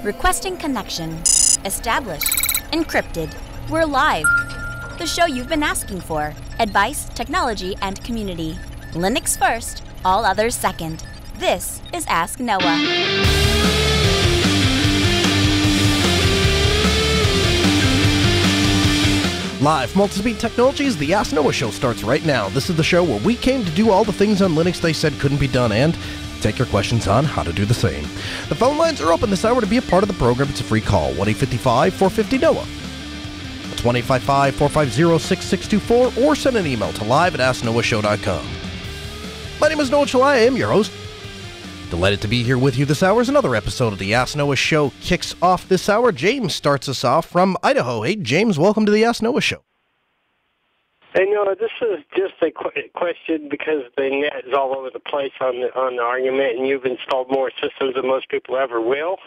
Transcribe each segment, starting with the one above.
Requesting connection. Established. Encrypted. We're live. The show you've been asking for. Advice, technology, and community. Linux first, all others second. This is Ask Noah. Live from Multispeed Technologies, the Ask Noah Show starts right now. This is the show where we came to do all the things on Linux they said couldn't be done and take your questions on how to do the same. The phone lines are open this hour to be a part of the program. It's a free call, 1-855-450-NOAH. That's 1-855-450-6624, or send an email to live@asknoahshow.com. My name is Noah Chalai. I am your host. Delighted to be here with you this hour as another episode of the Ask Noah Show kicks off this hour. James starts us off from Idaho. Hey, James, welcome to the Ask Noah Show. Hey, Noah, this is just a question because the net is all over the place on the argument, and you've installed more systems than most people ever will.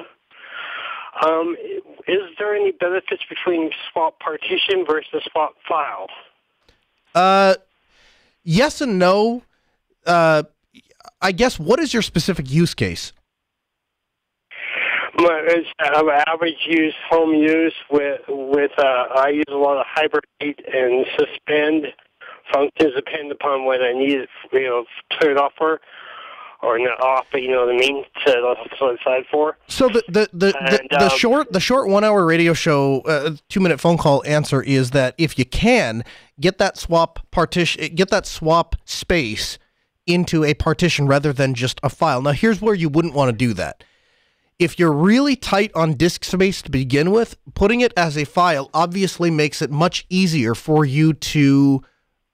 Is there any benefits between swap partition versus swap file? Yes and no. I guess, what is your specific use case? It's average use, home use with I use a lot of hibernate and suspend functions depending upon what I need it, turn it off for, or not off, but you know what I mean, set it aside for. So the short 1 hour radio show, 2-minute phone call answer is that if you can get that swap space into a partition rather than just a file. Now, here's where you wouldn't want to do that. If you're really tight on disk space to begin with, putting it as a file obviously makes it much easier for you to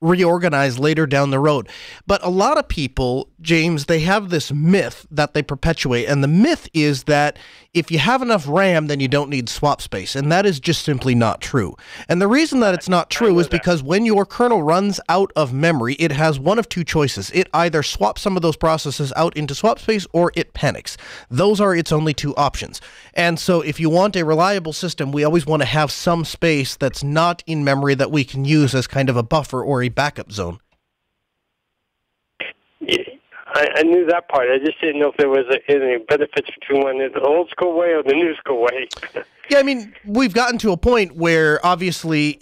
reorganize later down the road. But a lot of people, James, they have this myth that they perpetuate, and the myth is that if you have enough RAM, then you don't need swap space, and that is just simply not true. And the reason that it's not true is because when your kernel runs out of memory, it has one of two choices. It either swaps some of those processes out into swap space, or it panics. Those are its only two options. And so if you want a reliable system, we always want to have some space that's not in memory that we can use as kind of a buffer or a backup zone. Yeah, I knew that part. I just didn't know if there was any benefits between one the old school way or the new school way. Yeah, I mean, we've gotten to a point where obviously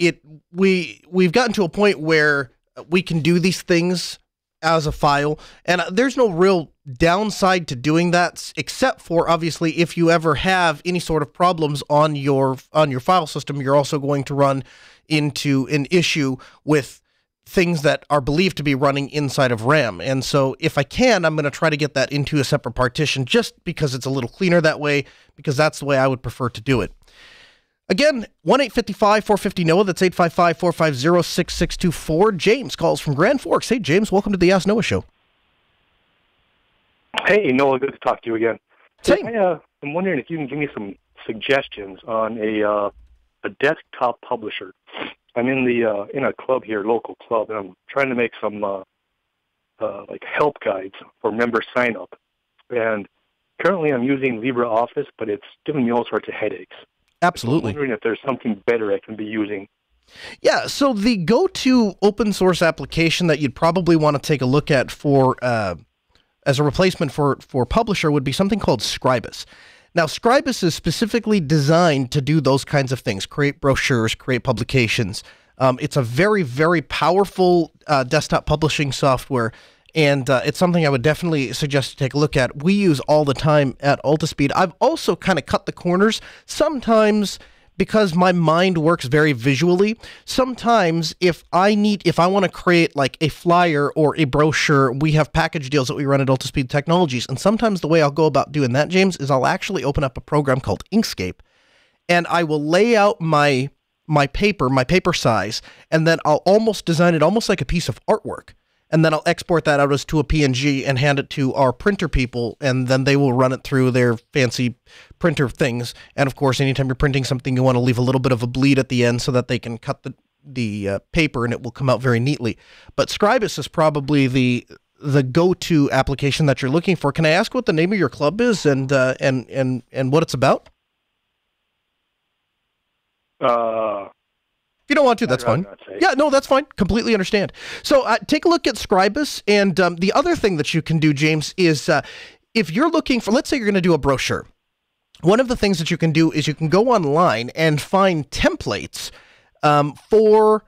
we've gotten to a point where we can do these things as a file, and there's no real downside to doing that, except for obviously if you ever have any sort of problems on your file system, you're also going to run into an issue with things that are believed to be running inside of RAM. And so if I can, I'm going to try to get that into a separate partition just because it's a little cleaner that way, because that's the way I would prefer to do it. Again, 1-855-450-NOAH. That's 855-450-6624. James calls from Grand Forks. Hey, James, welcome to the Ask Noah Show. Hey, Noah, good to talk to you again. Same. I'm wondering if you can give me some suggestions on a desktop publisher. I'm in a club here, local club, and I'm trying to make some like help guides for member sign up. And currently, I'm using LibreOffice, but it's giving me all sorts of headaches. Absolutely. I'm wondering if there's something better I can be using. Yeah, so the go-to open source application that you'd probably want to take a look at for as a replacement for Publisher would be something called Scribus. Now, Scribus is specifically designed to do those kinds of things, create brochures, create publications. It's a very, very powerful desktop publishing software, and it's something I would definitely suggest you take a look at. We use all the time at Altispeed. I've also kind of cut the corners. Sometimes, because my mind works very visually, sometimes if I want to create like a flyer or a brochure, we have package deals that we run at Altispeed Technologies. And sometimes the way I'll go about doing that, James, is I'll actually open up a program called Inkscape, and I will lay out my paper size, and then I'll almost design it almost like a piece of artwork. And then I'll export that out as to a PNG and hand it to our printer people, and then they will run it through their fancy printer things. And of course, anytime you're printing something, you want to leave a little bit of a bleed at the end so that they can cut the paper and it will come out very neatly. But Scribus is probably the go-to application that you're looking for. Can I ask what the name of your club is and what it's about? If you don't want to, that's fine. Yeah, no, that's fine. Completely understand. So take a look at Scribus. And the other thing that you can do, James, is if you're looking for, let's say you're going to do a brochure. one of the things that you can do is you can go online and find templates for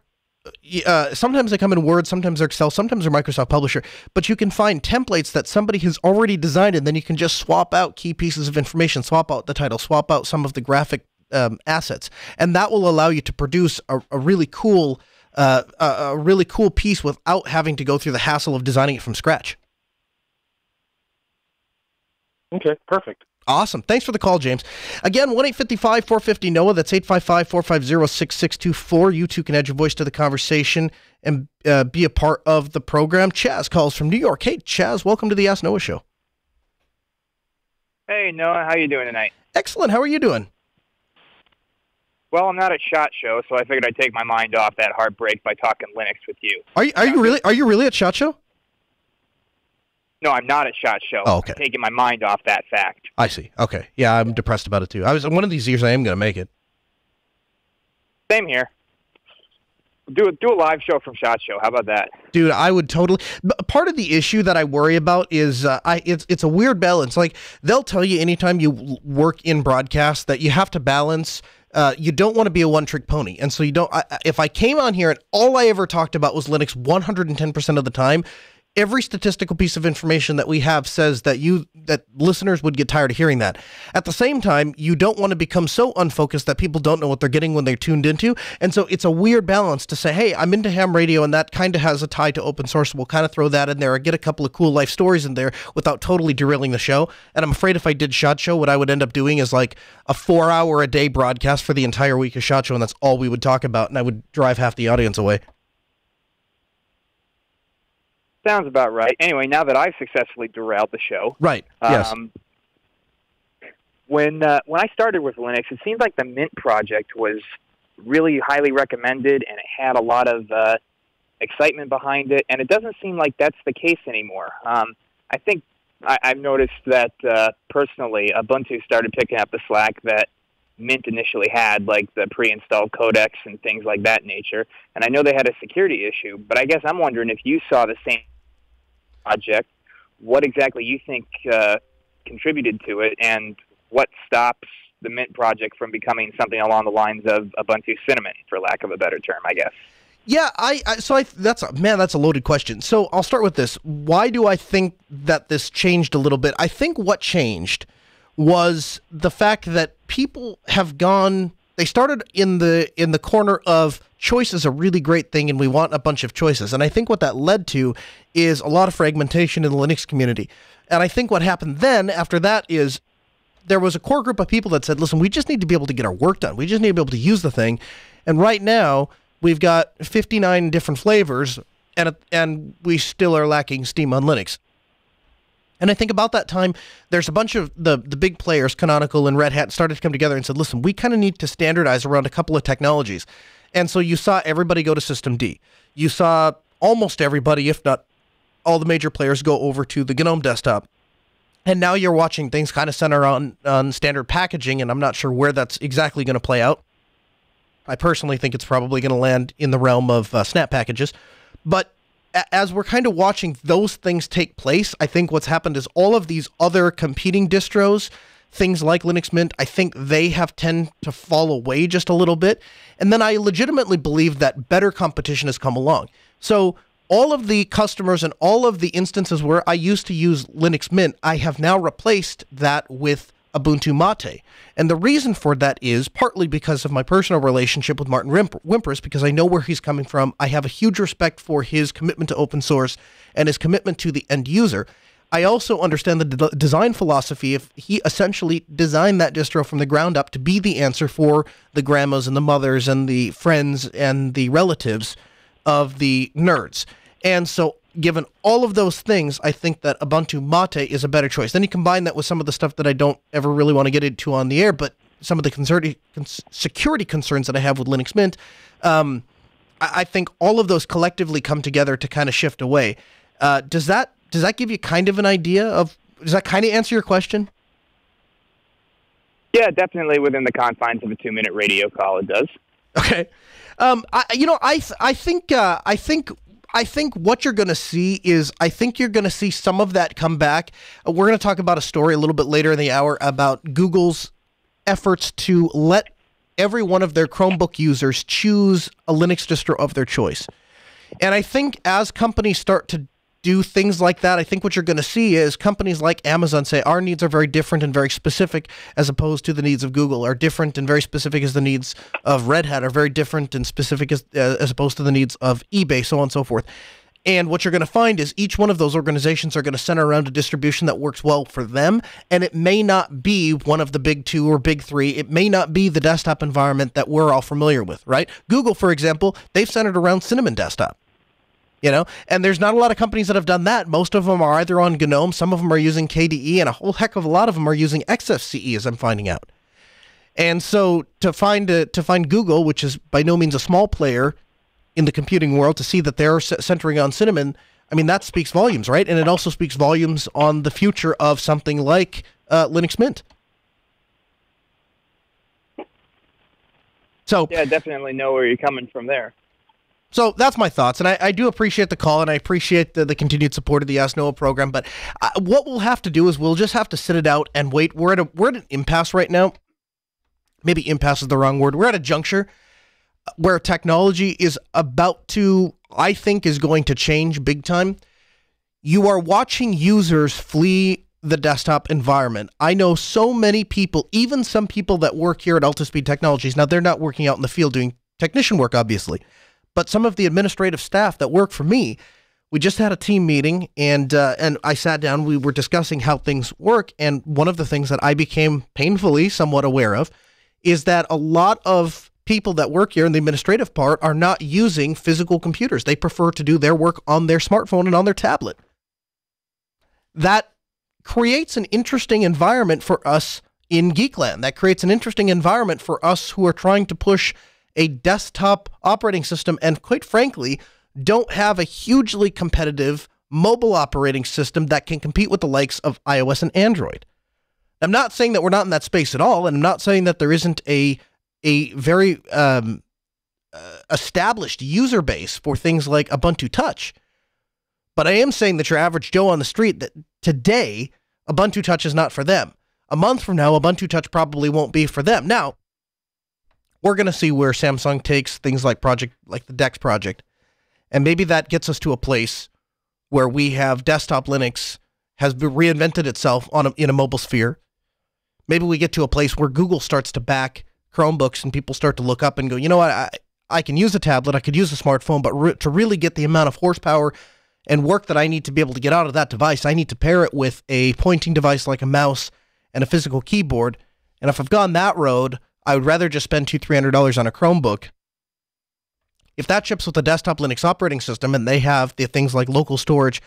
sometimes they come in Word, sometimes they're Excel, sometimes they're Microsoft Publisher, but you can find templates that somebody has already designed, and then you can just swap out key pieces of information, swap out the title, swap out some of the graphic assets, and that will allow you to produce a really cool piece without having to go through the hassle of designing it from scratch. Okay, perfect. Awesome. Thanks for the call, James. Again, 1-855-450-NOAH. That's 855-450-6624. You too can add your voice to the conversation and be a part of the program. Chaz calls from New York. Hey, Chaz, welcome to the Ask Noah Show. Hey, Noah. How you doing tonight? Excellent. How are you doing? Well, I'm not at SHOT Show, so I figured I'd take my mind off that heartbreak by talking Linux with you. Are you really at SHOT Show? No, I'm not at SHOT Show. Oh, okay. I'm taking my mind off that fact. I see. Okay. Yeah, I'm depressed about it too. One of these years I am going to make it. Same here. Do a live show from SHOT Show. How about that? Dude, I would totally. Part of the issue that I worry about is it's a weird balance. Like, they'll tell you anytime you work in broadcast that you have to balance. You don't want to be a one-trick pony, and so you don't. If I came on here and all I ever talked about was Linux 110% of the time, every statistical piece of information that we have says that listeners would get tired of hearing that. At the same time, you don't want to become so unfocused that people don't know what they're getting when they're tuned into. And so it's a weird balance to say, hey, I'm into ham radio, and that kind of has a tie to open source. We'll kind of throw that in there and get a couple of cool life stories in there without totally derailing the show. And I'm afraid if I did SHOT Show, what I would end up doing is like a 4-hour-a-day broadcast for the entire week of SHOT Show, and that's all we would talk about, and I would drive half the audience away. Sounds about right. Anyway, now that I've successfully derailed the show. Right, yes. When I started with Linux, it seemed like the Mint project was really highly recommended, and it had a lot of excitement behind it, and it doesn't seem like that's the case anymore. I think I've noticed that, personally, Ubuntu started picking up the slack that Mint initially had, like the pre-installed codecs and things like that nature. And I know they had a security issue, but I guess I'm wondering if you saw the same project, what exactly you think contributed to it, and what stops the Mint project from becoming something along the lines of Ubuntu Cinnamon, for lack of a better term, I guess. Yeah, that's a loaded question. So I'll start with this. Why do I think that this changed a little bit? I think what changed was the fact that people have gone. They started in the corner of choice is a really great thing, and we want a bunch of choices. And I think what that led to is a lot of fragmentation in the Linux community. And I think what happened then after that is there was a core group of people that said, listen, we just need to be able to get our work done. We just need to be able to use the thing. And right now, we've got 59 different flavors, and we still are lacking steam on Linux. And I think about that time, there's a bunch of the big players, Canonical and Red Hat, started to come together and said, listen, we kind of need to standardize around a couple of technologies. And so you saw everybody go to System D. You saw almost everybody, if not all the major players, go over to the GNOME desktop. And now you're watching things kind of center on standard packaging, and I'm not sure where that's exactly going to play out. I personally think it's probably going to land in the realm of snap packages. But as we're kind of watching those things take place, I think what's happened is all of these other competing distros, things like Linux Mint, I think they have tend to fall away just a little bit. And then I legitimately believe that better competition has come along. So all of the customers and all of the instances where I used to use Linux Mint, I have now replaced that with Ubuntu Mate. And the reason for that is partly because of my personal relationship with Martin Wimpress, because I know where he's coming from. I have a huge respect for his commitment to open source and his commitment to the end user. I also understand the design philosophy. If he essentially designed that distro from the ground up to be the answer for the grandmas and the mothers and the friends and the relatives of the nerds. And so given all of those things, I think that Ubuntu Mate is a better choice. Then you combine that with some of the stuff that I don't ever really want to get into on the air, but some of the security concerns that I have with Linux Mint, I think all of those collectively come together to kind of shift away. Does that give you kind of an idea of, does that kind of answer your question? Yeah, definitely within the confines of a 2-minute radio call, it does. Okay. I think what you're going to see is, I think you're going to see some of that come back. We're going to talk about a story a little bit later in the hour about Google's efforts to let every one of their Chromebook users choose a Linux distro of their choice. And I think as companies start to do things like that, I think what you're going to see is companies like Amazon say our needs are very different and very specific as opposed to the needs of Google, are different and very specific as the needs of Red Hat, are very different and specific as opposed to the needs of eBay, so on and so forth. And what you're going to find is each one of those organizations are going to center around a distribution that works well for them, and it may not be one of the big two or big three. It may not be the desktop environment that we're all familiar with, right? Google, for example, they've centered around Cinnamon Desktop. You know, and there's not a lot of companies that have done that. Most of them are either on GNOME, some of them are using KDE, and a whole heck of a lot of them are using XFCE, as I'm finding out. And so to find Google, which is by no means a small player in the computing world, to see that they're centering on Cinnamon, I mean, that speaks volumes, right? And it also speaks volumes on the future of something like Linux Mint. So yeah, definitely know where you're coming from there. So that's my thoughts, and I do appreciate the call, and I appreciate the continued support of the Ask Noah program, but what we'll have to do is we'll just have to sit it out and wait. We're at an impasse right now. Maybe impasse is the wrong word. We're at a juncture where technology is about to, I think, is going to change big time. You are watching users flee the desktop environment. I know so many people, even some people that work here at Altispeed Technologies. Now, they're not working out in the field doing technician work, obviously. But some of the administrative staff that work for me, we just had a team meeting, and I sat down. We were discussing how things work, and one of the things that I became painfully somewhat aware of is that a lot of people that work here in the administrative part are not using physical computers. They prefer to do their work on their smartphone and on their tablet. That creates an interesting environment for us in Geekland. That creates an interesting environment for us who are trying to push a desktop operating system and, quite frankly, don't have a hugely competitive mobile operating system that can compete with the likes of iOS and Android. I'm not saying that we're not in that space at all, and I'm not saying that there isn't a very established user base for things like Ubuntu Touch. But I am saying that your average Joe on the street, that today, Ubuntu Touch is not for them. A month from now, Ubuntu Touch probably won't be for them. Now, we're going to see where Samsung takes things like the Dex project, and maybe that gets us to a place where we have desktop Linux has reinvented itself in a mobile sphere. Maybe we get to a place where Google starts to back Chromebooks and people start to look up and go, you know what, I can use a tablet, I could use a smartphone, but to really get the amount of horsepower and work that I need to be able to get out of that device, I need to pair it with a pointing device like a mouse and a physical keyboard. And if I've gone that road, I would rather just spend $200-300 on a Chromebook. If that ships with a desktop Linux operating system and they have the things like local storage,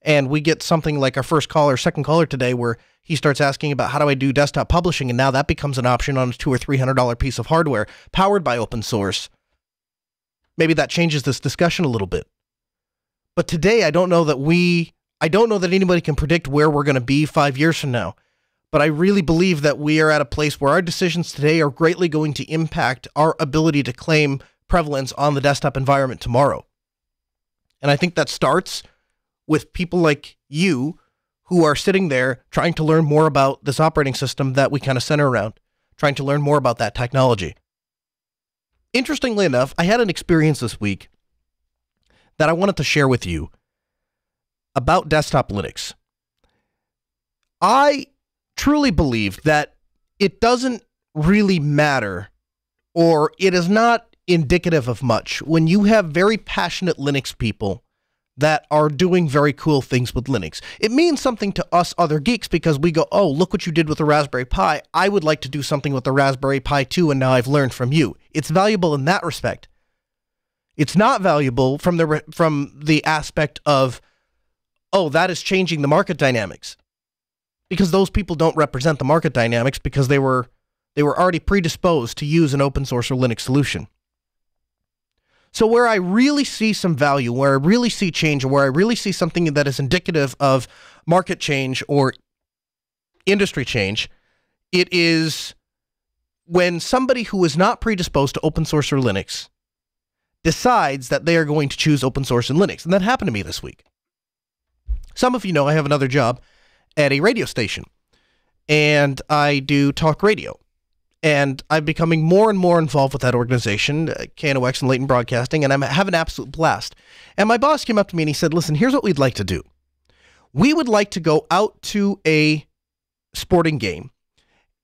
and we get something like our second caller today, where he starts asking about how do I do desktop publishing, and now that becomes an option on a $200 or $300 piece of hardware powered by open source. Maybe that changes this discussion a little bit. But today, I don't know that anybody can predict where we're going to be 5 years from now. But I really believe that we are at a place where our decisions today are greatly going to impact our ability to claim prevalence on the desktop environment tomorrow. And I think that starts with people like you who are sitting there trying to learn more about this operating system that we kind of center around, trying to learn more about that technology. Interestingly enough, I had an experience this week that I wanted to share with you about desktop Linux. I truly believe that it doesn't really matter, or it is not indicative of much when you have very passionate Linux people that are doing very cool things with Linux. It means something to us other geeks because we go, oh, look what you did with the Raspberry Pi. I would like to do something with the Raspberry Pi too, and now I've learned from you. It's valuable in that respect. It's not valuable from the aspect of, oh, that is changing the market dynamics. Because those people don't represent the market dynamics because they were already predisposed to use an open source or Linux solution. So where I really see some value, where I really see change, or where I really see something that is indicative of market change or industry change, it is when somebody who is not predisposed to open source or Linux decides that they are going to choose open source and Linux. And that happened to me this week. Some of you know I have another job at a radio station, and I do talk radio. And I'm becoming more and more involved with that organization, KNOX and Leighton Broadcasting, and I'm having an absolute blast. And my boss came up to me and he said, listen, here's what we'd like to do. We would like to go out to a sporting game,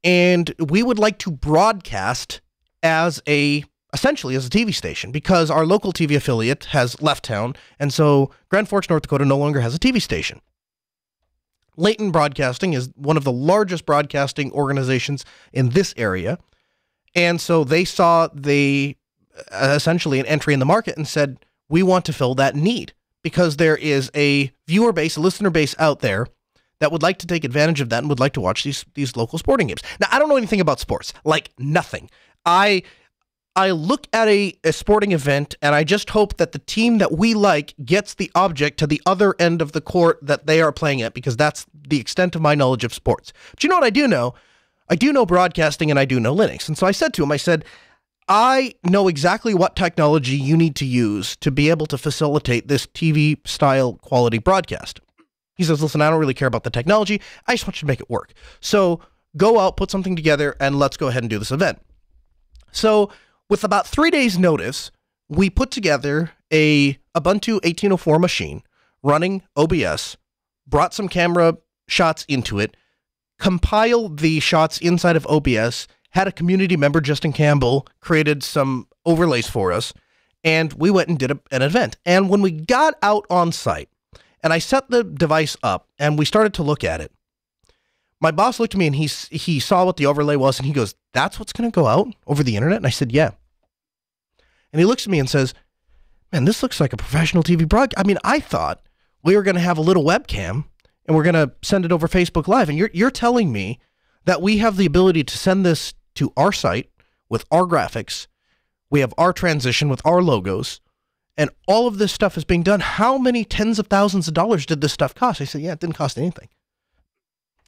and we would like to broadcast essentially as a TV station, because our local TV affiliate has left town, and so Grand Forks, North Dakota no longer has a TV station. Leighton Broadcasting is one of the largest broadcasting organizations in this area, and so they saw essentially an entry in the market and said, we want to fill that need, because there is a viewer base, a listener base out there that would like to take advantage of that and would like to watch these local sporting games. Now, I don't know anything about sports, like nothing. I look at a sporting event and I just hope that the team that we like gets the object to the other end of the court that they are playing at, because that's the extent of my knowledge of sports. But you know what I do know? I do know broadcasting and I do know Linux. And so I said to him, I know exactly what technology you need to use to be able to facilitate this TV style quality broadcast. He says, listen, I don't really care about the technology. I just want you to make it work. So go out, put something together, and let's go ahead and do this event. So with about 3 days notice, we put together a Ubuntu 1804 machine running OBS, brought some camera shots into it, compiled the shots inside of OBS, had a community member, Justin Campbell, created some overlays for us, and we went and did an event. And when we got out on site, and I set the device up, and we started to look at it, my boss looked at me, and he saw what the overlay was, and he goes, that's what's going to go out over the internet? And I said, yeah. And he looks at me and says, man, this looks like a professional TV broadcast. I mean, I thought we were going to have a little webcam, and we're going to send it over Facebook Live. And you're telling me that we have the ability to send this to our site with our graphics, we have our transition with our logos, and all of this stuff is being done. How many tens of thousands of dollars did this stuff cost? I said, yeah, it didn't cost anything.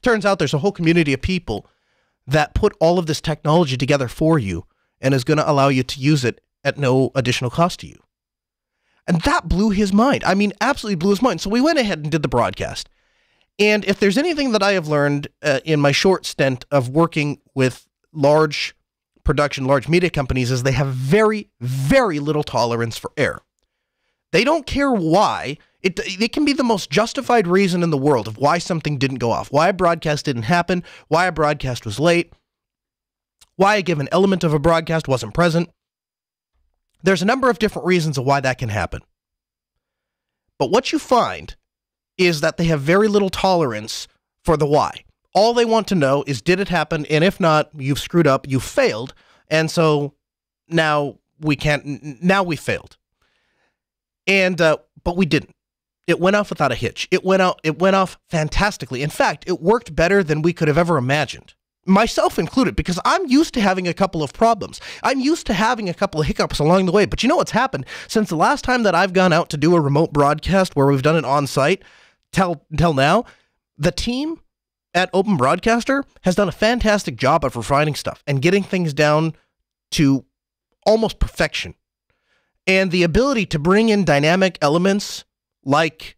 Turns out there's a whole community of people that put all of this technology together for you and is going to allow you to use it at no additional cost to you. And that blew his mind. I mean, absolutely blew his mind. So we went ahead and did the broadcast. And if there's anything that I have learned in my short stint of working with large production, large media companies, is they have very, very little tolerance for error. They don't care why. It can be the most justified reason in the world of why something didn't go off, why a broadcast didn't happen, why a broadcast was late, why a given element of a broadcast wasn't present. There's a number of different reasons of why that can happen. But what you find is that they have very little tolerance for the why. All they want to know is, did it happen? And if not, you've screwed up, you failed. And so now we failed. And, but we didn't. It went off without a hitch. It went off fantastically. In fact, it worked better than we could have ever imagined. Myself included, because I'm used to having a couple of problems. I'm used to having a couple of hiccups along the way. But you know what's happened? Since the last time that I've gone out to do a remote broadcast where we've done it on site till now, the team at Open Broadcaster has done a fantastic job of refining stuff and getting things down to almost perfection. And the ability to bring in dynamic elements like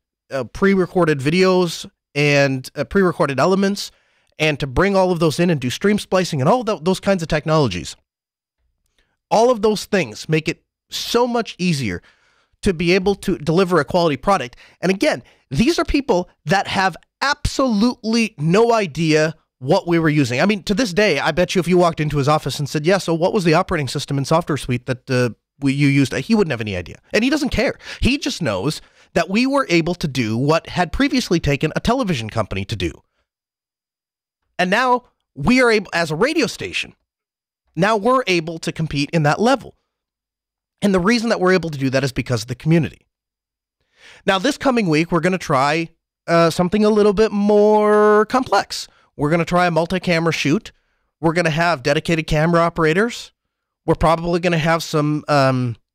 pre-recorded videos and pre-recorded elements, and to bring all of those in and do stream splicing and all those kinds of technologies. All of those things make it so much easier to be able to deliver a quality product. And again, these are people that have absolutely no idea what we were using. I mean, to this day, I bet you if you walked into his office and said, yeah, so what was the operating system and software suite that you used? He wouldn't have any idea. And he doesn't care. He just knows that we were able to do what had previously taken a television company to do. And now we are able, as a radio station, now we're able to compete in that level. And the reason that we're able to do that is because of the community. Now, this coming week, we're going to try something a little bit more complex. We're going to try a multi-camera shoot. We're going to have dedicated camera operators. We're probably going to have some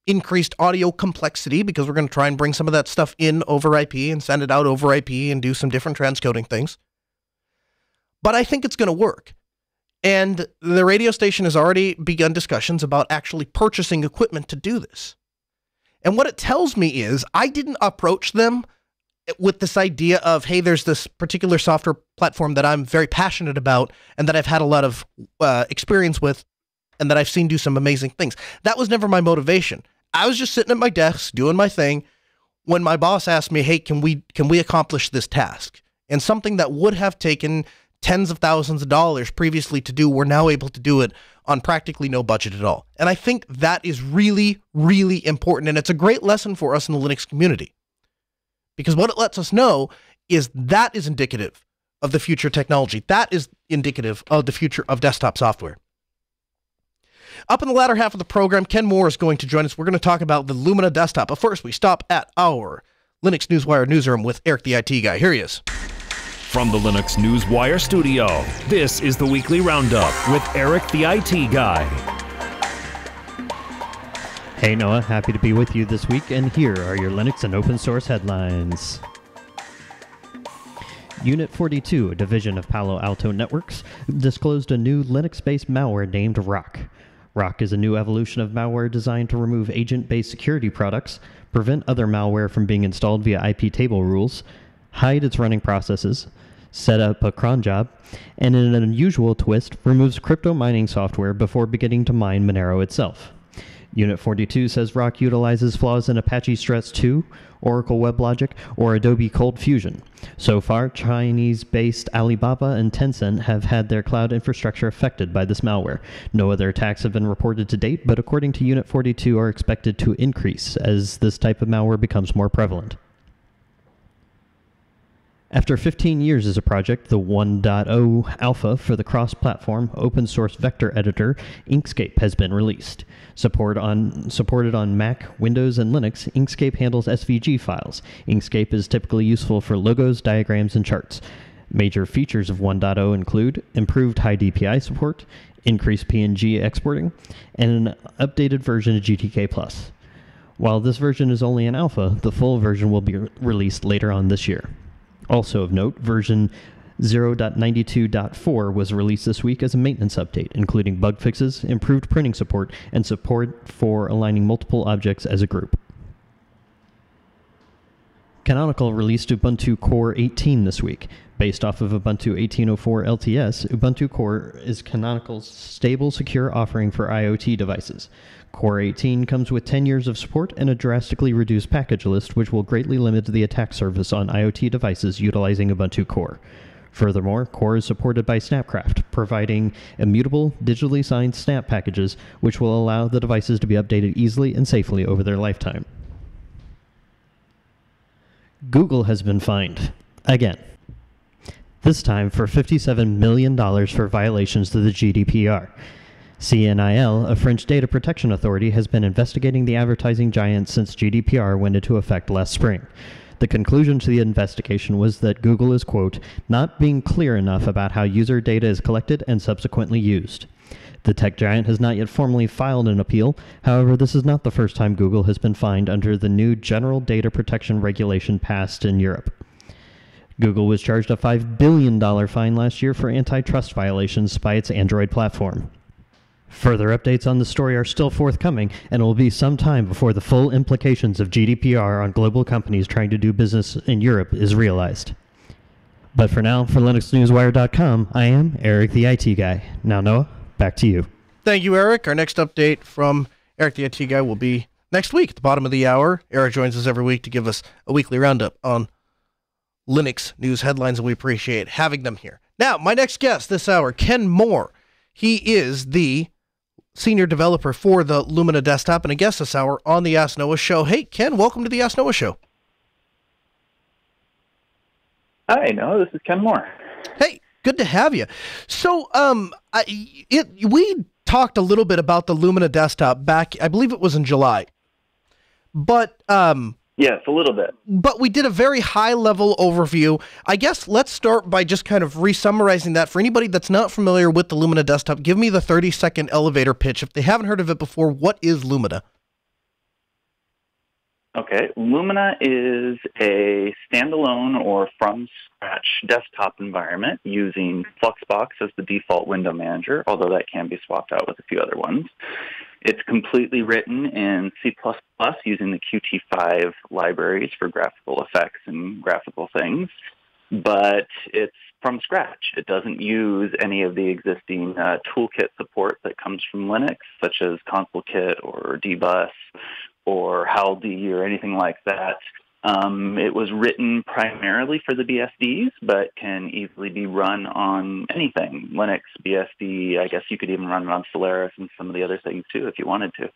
increased audio complexity because we're going to try and bring some of that stuff in over IP and send it out over IP and do some different transcoding things. But I think it's going to work. And the radio station has already begun discussions about actually purchasing equipment to do this. And what it tells me is I didn't approach them with this idea of, hey, there's this particular software platform that I'm very passionate about and that I've had a lot of experience with and that I've seen do some amazing things. That was never my motivation. I was just sitting at my desk doing my thing when my boss asked me, hey, can we accomplish this task? And something that would have taken tens of thousands of dollars previously to do, we're now able to do it on practically no budget at all. And I think that is really, really important. And it's a great lesson for us in the Linux community. Because what it lets us know is that is indicative of the future technology. That is indicative of the future of desktop software. Up in the latter half of the program, Ken Moore is going to join us. We're going to talk about the Lumina desktop. But first, we stop at our Linux Newswire newsroom with Eric the IT Guy. Here he is. From the Linux Newswire studio, this is the Weekly Roundup with Eric the IT Guy. Hey Noah, happy to be with you this week, and here are your Linux and open source headlines. Unit 42, a division of Palo Alto Networks, disclosed a new Linux-based malware named Rock. Rock is a new evolution of malware designed to remove agent-based security products, prevent other malware from being installed via IP table rules, hide its running processes, set up a cron job, and in an unusual twist, removes crypto mining software before beginning to mine Monero itself. Unit 42 says Rock utilizes flaws in Apache Struts 2, Oracle WebLogic, or Adobe Cold Fusion. So far, Chinese-based Alibaba and Tencent have had their cloud infrastructure affected by this malware. No other attacks have been reported to date, but according to Unit 42 are expected to increase as this type of malware becomes more prevalent. After 15 years as a project, the 1.0 alpha for the cross-platform open-source vector editor Inkscape has been released. Supported on Mac, Windows, and Linux, Inkscape handles SVG files. Inkscape is typically useful for logos, diagrams, and charts. Major features of 1.0 include improved high DPI support, increased PNG exporting, and an updated version of GTK+. While this version is only an alpha, the full version will be released later on this year. Also of note, version 0.92.4 was released this week as a maintenance update, including bug fixes, improved printing support, and support for aligning multiple objects as a group. Canonical released Ubuntu Core 18 this week. Based off of Ubuntu 18.04 LTS, Ubuntu Core is Canonical's stable, secure offering for IoT devices. Core 18 comes with 10 years of support and a drastically reduced package list, which will greatly limit the attack surface on IoT devices utilizing Ubuntu Core. Furthermore, Core is supported by Snapcraft, providing immutable, digitally signed snap packages, which will allow the devices to be updated easily and safely over their lifetime. Google has been fined. Again. This time for $57 million for violations to the GDPR. CNIL, a French data protection authority, has been investigating the advertising giant since GDPR went into effect last spring. The conclusion to the investigation was that Google is, quote, not being clear enough about how user data is collected and subsequently used. The tech giant has not yet formally filed an appeal. However, this is not the first time Google has been fined under the new General Data Protection Regulation passed in Europe. Google was charged a $5 billion fine last year for antitrust violations by its Android platform. Further updates on the story are still forthcoming, and it will be some time before the full implications of GDPR on global companies trying to do business in Europe is realized. But for now, for LinuxNewsWire.com, I am Eric the IT Guy. Now, Noah, back to you. Thank you, Eric. Our next update from Eric the IT Guy will be next week at the bottom of the hour. Eric joins us every week to give us a weekly roundup on Linux news headlines, and we appreciate having them here. Now, my next guest this hour, Ken Moore. He is the senior developer for the Lumina desktop and a guest this hour on the Ask Noah Show. Hey, Ken, welcome to the Ask Noah Show. Hi, Noah. This is Ken Moore. Hey, good to have you. So, we talked a little bit about the Lumina desktop back, I believe it was in July, but yes, a little bit. But we did a very high-level overview. I guess let's start by just kind of re-summarizing that. For anybody that's not familiar with the Lumina desktop, give me the 30-second elevator pitch. If they haven't heard of it before, what is Lumina? Okay, Lumina is a standalone or from-scratch desktop environment using Fluxbox as the default window manager, although that can be swapped out with a few other ones. It's completely written in C++ using the Qt5 libraries for graphical effects and graphical things, but it's from scratch. It doesn't use any of the existing toolkit support that comes from Linux, such as ConsoleKit or dbus or HowD or anything like that. It was written primarily for the BSDs, but can easily be run on anything. Linux, BSD, I guess you could even run it on Solaris and some of the other things too if you wanted to.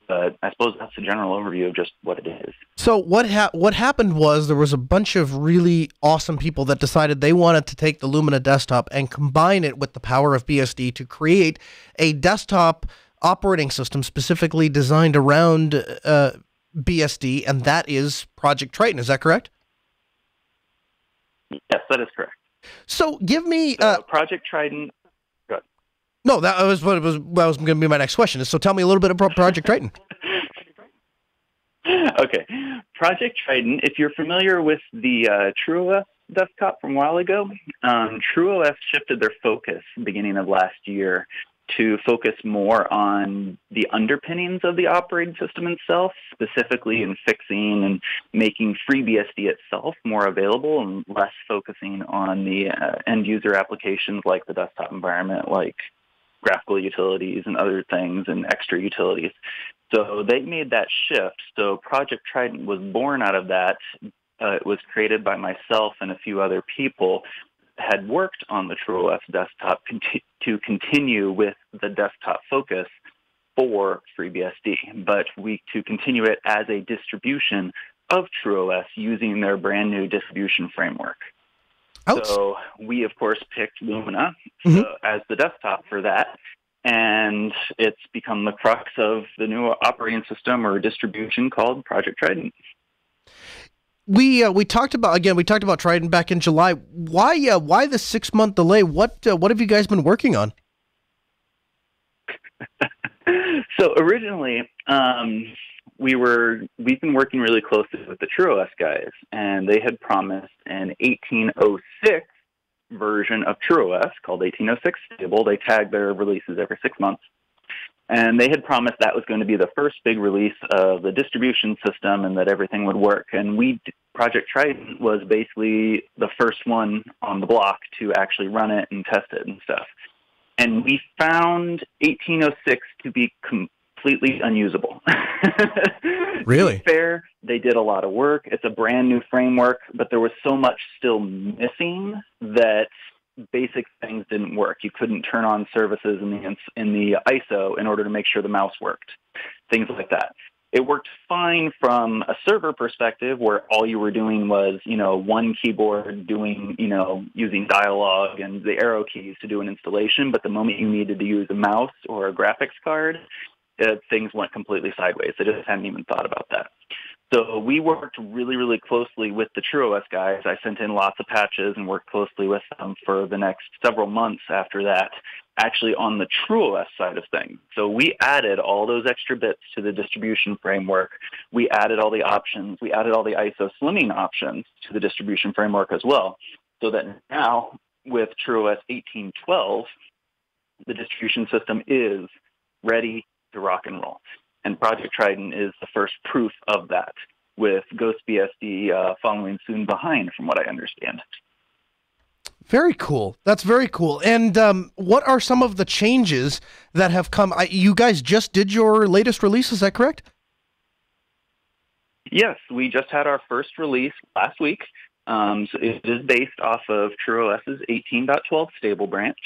But I suppose that's a general overview of just what it is. So what happened was there was a bunch of really awesome people that decided they wanted to take the Lumina desktop and combine it with the power of BSD to create a desktop operating system specifically designed around BSD, and that is Project Triton. Is that correct? Yes, that is correct. So give me Project Trident. No, that was going to be my next question. So tell me a little bit about Project Triton. Okay. Project Trident, if you're familiar with the TrueOS desktop from a while ago, TrueOS shifted their focus beginning of last year to focus more on the underpinnings of the operating system itself, specifically in fixing and making FreeBSD itself more available and less focusing on the end-user applications like the desktop environment, like graphical utilities and other things and extra utilities. So they made that shift. So Project Trident was born out of that. It was created by myself and a few other people, had worked on the TrueOS desktop to continue with the desktop focus for FreeBSD, but to continue it as a distribution of TrueOS using their brand new distribution framework. So we, of course, picked Lumina as the desktop for that, and it's become the crux of the new operating system or distribution called Project Trident. We talked about Trident back in July. Why the 6-month delay? What have you guys been working on? So originally, we've been working really closely with the TrueOS guys, and they had promised an 1806 version of TrueOS called 1806 stable. They tag their releases every 6 months. And they had promised that was going to be the first big release of the distribution system and that everything would work. And Project Trident was basically the first one on the block to actually run it and test it and stuff. And we found 1806 to be completely unusable. Really? To be fair, they did a lot of work. It's a brand new framework, but there was so much still missing that basic things didn't work. You couldn't turn on services in the ISO in order to make sure the mouse worked. Things like that. It worked fine from a server perspective where all you were doing was, one keyboard doing, using dialogue and the arrow keys to do an installation. But the moment you needed to use a mouse or a graphics card, things went completely sideways. They just hadn't even thought about that. So we worked really, really closely with the TrueOS guys. I sent in lots of patches and worked closely with them for the next several months after that, actually on the TrueOS side of things. So we added all those extra bits to the distribution framework. We added all the options. We added all the ISO slimming options to the distribution framework as well, so that now with TrueOS 1812, the distribution system is ready to rock and roll. And Project Trident is the first proof of that, with GhostBSD following soon behind, from what I understand. Very cool. That's very cool. And what are some of the changes that have come? You guys just did your latest release, is that correct? Yes, we just had our first release last week. So it is based off of TrueOS's 18.12 stable branch.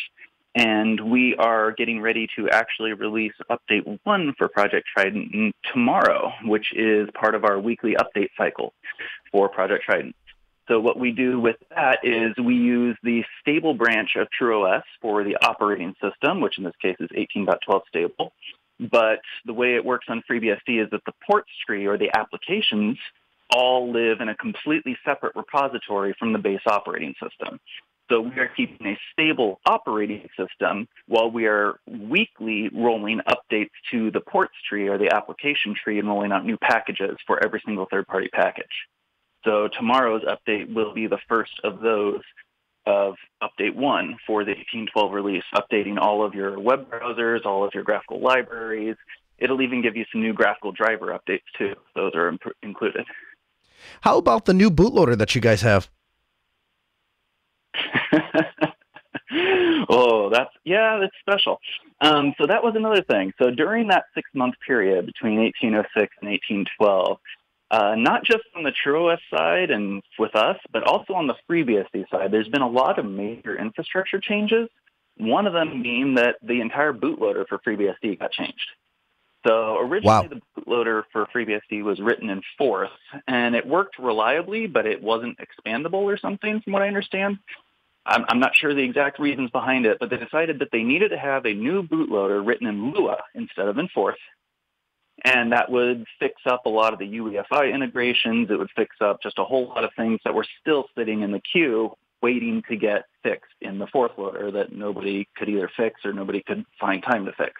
And we are getting ready to actually release Update 1 for Project Trident tomorrow, which is part of our weekly update cycle for Project Trident. So what we do with that is we use the stable branch of TrueOS for the operating system, which in this case is 18.12 stable. But the way it works on FreeBSD is that the ports tree or the applications all live in a completely separate repository from the base operating system. So we are keeping a stable operating system while we are weekly rolling updates to the ports tree or the application tree and rolling out new packages for every single third-party package. So tomorrow's update will be the first of those of Update 1 for the 1812 release, updating all of your web browsers, all of your graphical libraries. It'll even give you some new graphical driver updates too. Those are included. How about the new bootloader that you guys have? Oh, that's special. So that was another thing. So during that 6-month period between 1806 and 1812, not just on the TrueOS side and with us, but also on the FreeBSD side, there's been a lot of major infrastructure changes. One of them being that the entire bootloader for FreeBSD got changed. So originally the bootloader for FreeBSD was written in Forth, and it worked reliably, but it wasn't expandable or something from what I understand. I'm not sure the exact reasons behind it, but they decided that they needed to have a new bootloader written in Lua instead of in Forth. And that would fix up a lot of the UEFI integrations. It would fix up just a whole lot of things that were still sitting in the queue waiting to get fixed in the Forth loader that nobody could either fix or nobody could find time to fix.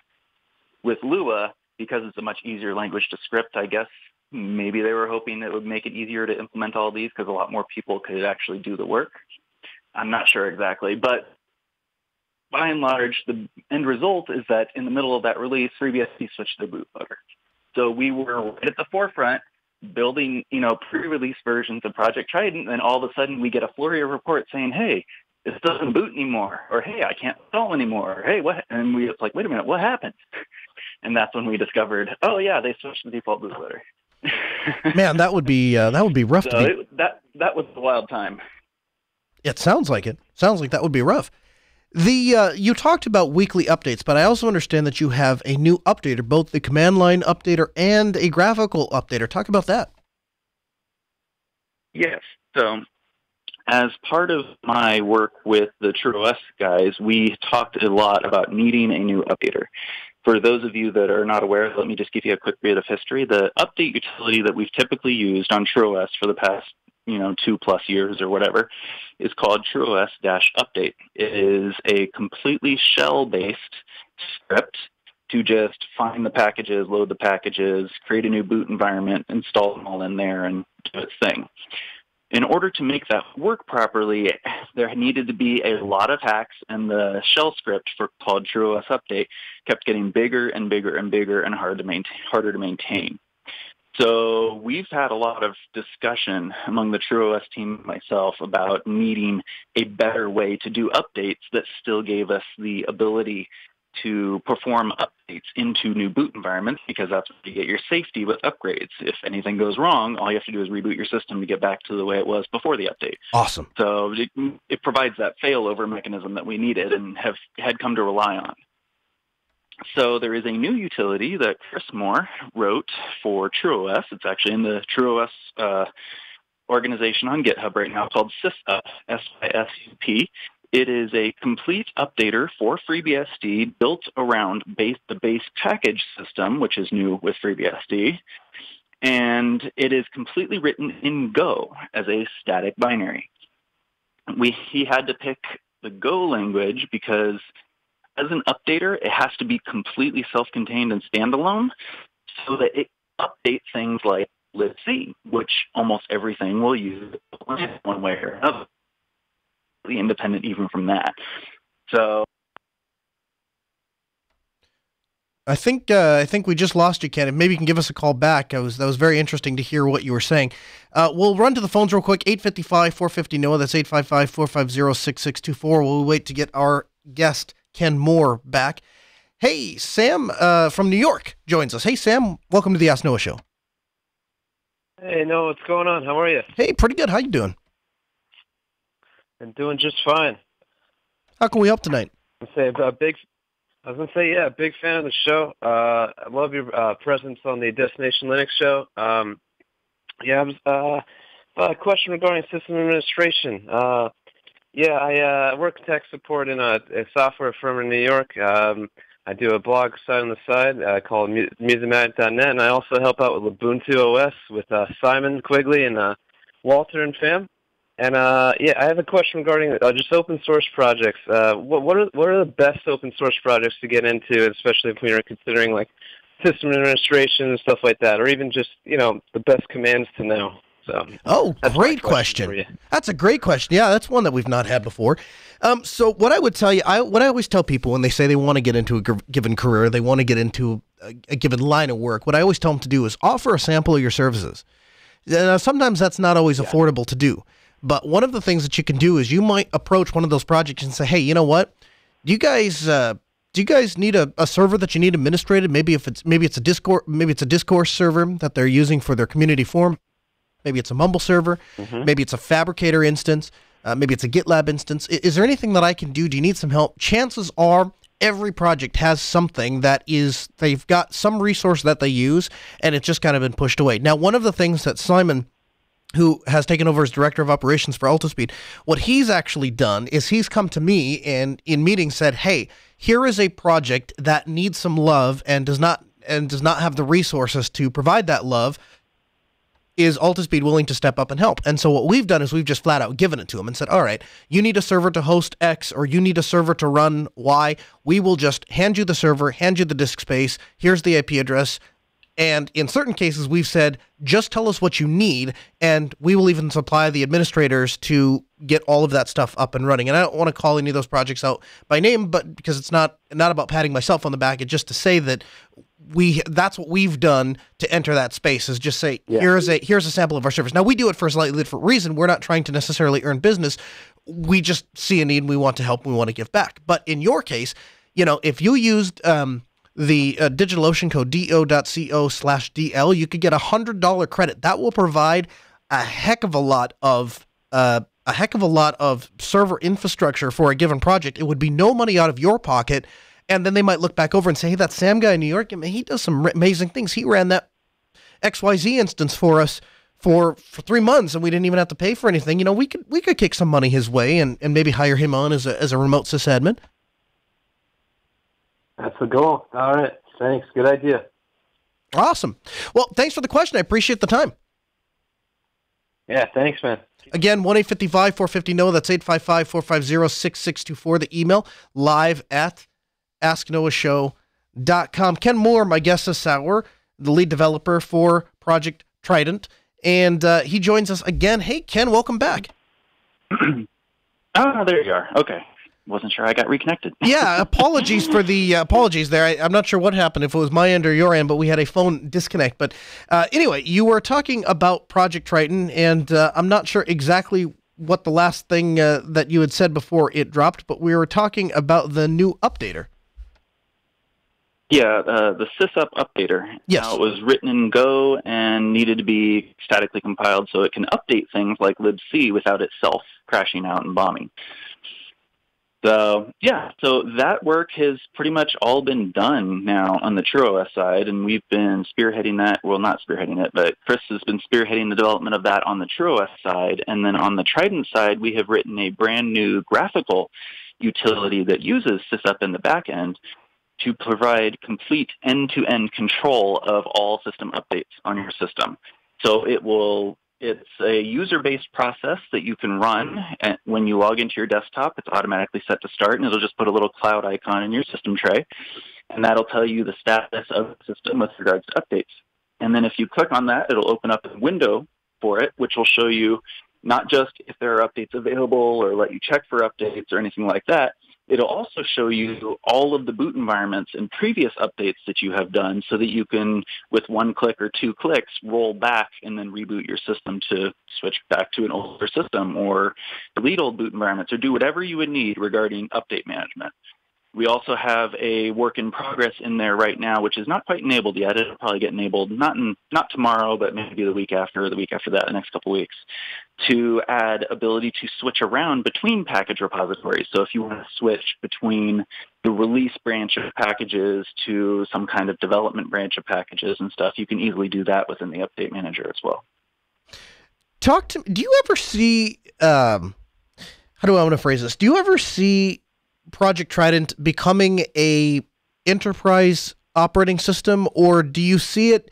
With Lua, because it's a much easier language to script, I guess maybe they were hoping it would make it easier to implement all these because a lot more people could actually do the work. I'm not sure exactly, but by and large, the end result is that in the middle of that release, FreeBSD switched to bootloader. So we were right at the forefront building, pre-release versions of Project Trident, and all of a sudden we get a flurry of reports saying, hey, this doesn't boot anymore, or hey, I can't install anymore, or hey, what? And we was like, wait a minute, what happened? And that's when we discovered, oh yeah, they switched to the default bootloader. Man, that would be rough. So that was a wild time. It sounds like it. Sounds like that would be rough. You talked about weekly updates, but I also understand that you have a new updater, both the command line updater and a graphical updater. Talk about that. Yes. So as part of my work with the TrueOS guys, we talked a lot about needing a new updater. For those of you that are not aware, let me just give you a quick bit of history. The update utility that we've typically used on TrueOS for the past 2+ years or whatever, is called TrueOS-update. It is a completely shell-based script to just find the packages, load the packages, create a new boot environment, install them all in there, and do its thing. In order to make that work properly, there needed to be a lot of hacks, and the shell script called TrueOS-update kept getting bigger and bigger and bigger and harder to maintain. So we've had a lot of discussion among the TrueOS team and myself about needing a better way to do updates that still gave us the ability to perform updates into new boot environments, because that's where you get your safety with upgrades. If anything goes wrong, all you have to do is reboot your system to get back to the way it was before the update. Awesome. So it provides that failover mechanism that we needed and had come to rely on. So there is a new utility that Chris Moore wrote for TrueOS. It's actually in the TrueOS organization on GitHub right now, called SysUp, SYSUP. It is a complete updater for FreeBSD built around the base package system, which is new with FreeBSD. And it is completely written in Go as a static binary. He had to pick the Go language because as an updater, it has to be completely self-contained and standalone so that it updates things like libc, which almost everything will use one way or another, independent even from that. So I think we just lost you, Ken. Maybe you can give us a call back. That was very interesting to hear what you were saying. We'll run to the phones real quick. 855-450-NOAH. That's 855-450-6624. We'll wait to get our guest Ken Moore back. Hey, Sam from New York joins us. Hey, Sam, welcome to the Ask Noah Show. Hey, Noah, what's going on? How are you? Hey, pretty good. How you doing? I'm doing just fine. How can we help tonight? I was gonna say, big fan of the show. I love your presence on the Destination Linux show. I was a question regarding system administration. I work tech support in a software firm in New York. I do a blog site on the side called Musematic.net, and I also help out with Ubuntu OS with Simon Quigley and Walter and Fam. And I have a question regarding just open source projects. What are the best open source projects to get into, especially if we are considering like system administration and stuff like that, or even just the best commands to know? So, great question. That's a great question. Yeah, that's one that we've not had before. So what I would tell you, what I always tell people when they say they want to get into a given career, they want to get into a given line of work, what I always tell them to do is offer a sample of your services. Sometimes that's not always affordable to do. But one of the things that you can do is you might approach one of those projects and say, hey, you know what? Do you guys need a server that you need administrated? Maybe it's a Discord server that they're using for their community forum. Maybe it's a Mumble server. Mm-hmm. Maybe it's a Fabricator instance. Maybe it's a GitLab instance. Is there anything that I can do? Do you need some help? Chances are every project has something they've got some resource that they use, and it's just kind of been pushed away. Now, one of the things that Simon, who has taken over as Director of Operations for Altispeed, what he's actually done is he's come to me and in meetings said, hey, here is a project that needs some love and does not have the resources to provide that love. Is Altispeed willing to step up and help? And so what we've done is we've just flat out given it to them and said, all right, you need a server to host X or you need a server to run Y. We will just hand you the server, hand you the disk space. Here's the IP address. And in certain cases, we've said, just tell us what you need, and we will even supply the administrators to get all of that stuff up and running. And I don't want to call any of those projects out by name, but because it's not about patting myself on the back, it's just to say that that's what we've done to enter that space, is just say, here's a sample of our service. Now, we do it for a slightly different reason. We're not trying to necessarily earn business. We just see a need and we want to help and we want to give back. But in your case, if you used the DigitalOcean code do.co/DL, you could get $100 credit. That will provide a heck of a lot of server infrastructure for a given project. It would be no money out of your pocket. And then they might look back over and say, hey, that Sam guy in New York, he does some amazing things. He ran that XYZ instance for us for 3 months, and we didn't even have to pay for anything. We could kick some money his way and maybe hire him on as a remote sysadmin. That's the goal. All right. Thanks. Good idea. Awesome. Well, thanks for the question. I appreciate the time. Yeah, thanks, man. Again, 1-855-450-NOAH. That's 855-450-6624. The email, live@asknoahshow.com. Ken Moore, my guest this hour, the lead developer for Project Trident, and he joins us again. Hey, Ken, welcome back. Oh, there you are. Okay. Wasn't sure I got reconnected. Yeah, apologies for the apologies there. I'm not sure what happened, if it was my end or your end, but we had a phone disconnect. But anyway, you were talking about Project Triton, and I'm not sure exactly what the last thing that you had said before it dropped, but we were talking about the new updater. Yeah, the sysup updater. Yes. Now, it was written in Go and needed to be statically compiled so it can update things like libc without itself crashing out and bombing. So that work has pretty much all been done now on the TrueOS side, and we've been spearheading that. Well, not spearheading it, but Chris has been spearheading the development of that on the TrueOS side. And then on the Trident side, we have written a brand new graphical utility that uses sysup in the back end to provide complete end-to-end control of all system updates on your system. So it's a user-based process that you can run. And when you log into your desktop, it's automatically set to start, and it'll just put a little cloud icon in your system tray, and that'll tell you the status of the system with regards to updates. And then if you click on that, it'll open up a window for it, which will show you not just if there are updates available or let you check for updates or anything like that. It'll also show you all of the boot environments and previous updates that you have done so that you can, with one click or 2 clicks, roll back and then reboot your system to switch back to an older system or delete old boot environments or do whatever you would need regarding update management. We also have a work in progress in there right now, which is not quite enabled yet. It'll probably get enabled not tomorrow, but maybe the week after or the week after that, the next couple of weeks, to add ability to switch around between package repositories. So if you want to switch between the release branch of packages to some kind of development branch of packages and stuff, you can easily do that within the update manager as well. Do you ever see, how do I want to phrase this? Do you ever see Project Trident becoming a enterprise operating system, or do you see it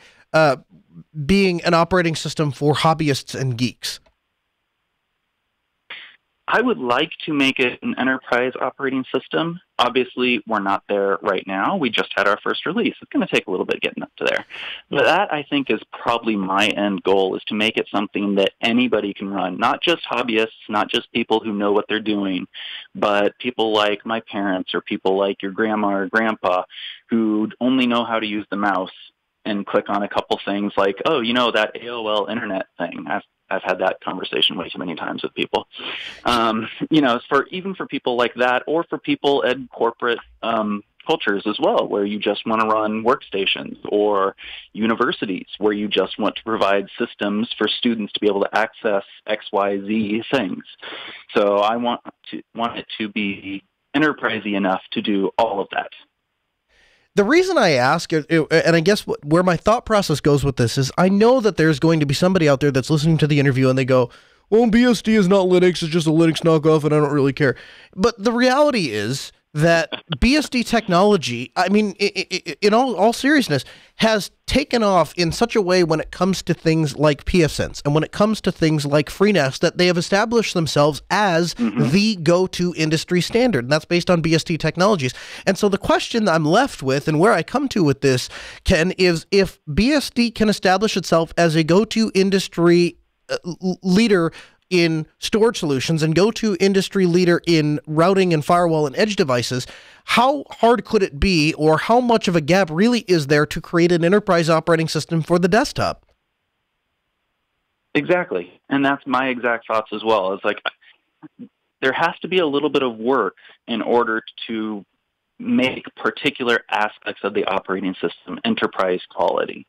being an operating system for hobbyists and geeks? I would like to make it an enterprise operating system. Obviously, we're not there right now. We just had our first release. It's going to take a little bit getting up to there. But that, I think, is probably my end goal, is to make it something that anybody can run, not just hobbyists, not just people who know what they're doing, but people like my parents or people like your grandma or grandpa who only know how to use the mouse and click on a couple things like, oh, that AOL internet thing. I've had that conversation way too many times with people. For people like that, or for people at corporate cultures as well, where you just want to run workstations, or universities where you just want to provide systems for students to be able to access XYZ things. So I want it to be enterprisey enough to do all of that. The reason I ask, and I guess where my thought process goes with this is, I know that there's going to be somebody out there that's listening to the interview and they go, well, BSD is not Linux, it's just a Linux knockoff and I don't really care. But the reality is that BSD technology, I mean, in all seriousness, has taken off in such a way when it comes to things like pfSense and when it comes to things like FreeNAS, that they have established themselves as the go-to industry standard. And that's based on BSD technologies. And so the question that I'm left with, and where I come to with this, Ken, is if BSD can establish itself as a go-to industry leader in storage solutions and go-to industry leader in routing and firewall and edge devices, how hard could it be, or how much of a gap really is there to create an enterprise operating system for the desktop? Exactly. And that's my exact thoughts as well. It's like, there has to be a little bit of work in order to make particular aspects of the operating system enterprise quality.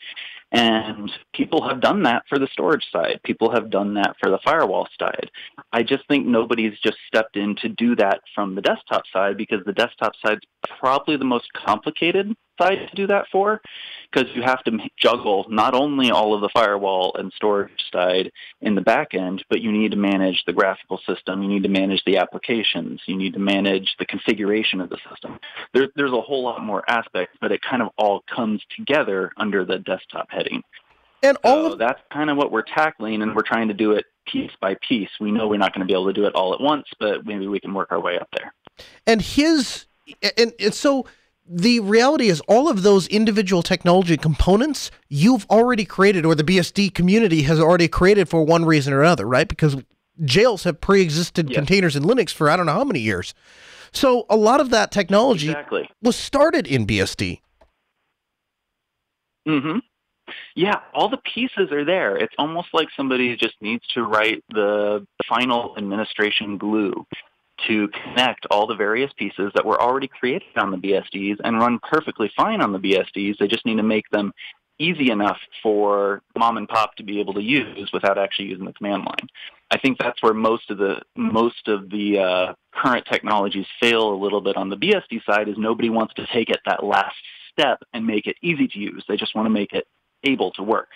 And people have done that for the storage side. People have done that for the firewall side. I just think nobody's just stepped in to do that from the desktop side, because the desktop side's probably the most complicated side to do that for, because you have to juggle not only all of the firewall and storage side in the back end, but you need to manage the graphical system, you need to manage the applications, you need to manage the configuration of the system. There's a whole lot more aspects, but it kind of all comes together under the desktop heading. And that's kind of what we're tackling, and we're trying to do it piece by piece. We know we're not going to be able to do it all at once, but maybe we can work our way up there. And so the reality is, all of those individual technology components you've already created, or the BSD community has already created for one reason or another, right? Because jails have pre-existed containers in Linux for I don't know how many years. So a lot of that technology was started in BSD. Mm-hmm. Yeah, all the pieces are there. It's almost like somebody just needs to write the final administration glue to connect all the various pieces that were already created on the BSDs and run perfectly fine on the BSDs. They just need to make them easy enough for mom and pop to be able to use without actually using the command line. I think that's where most of the current technologies fail a little bit on the BSD side, is nobody wants to take it that last step and make it easy to use. They just want to make it able to work.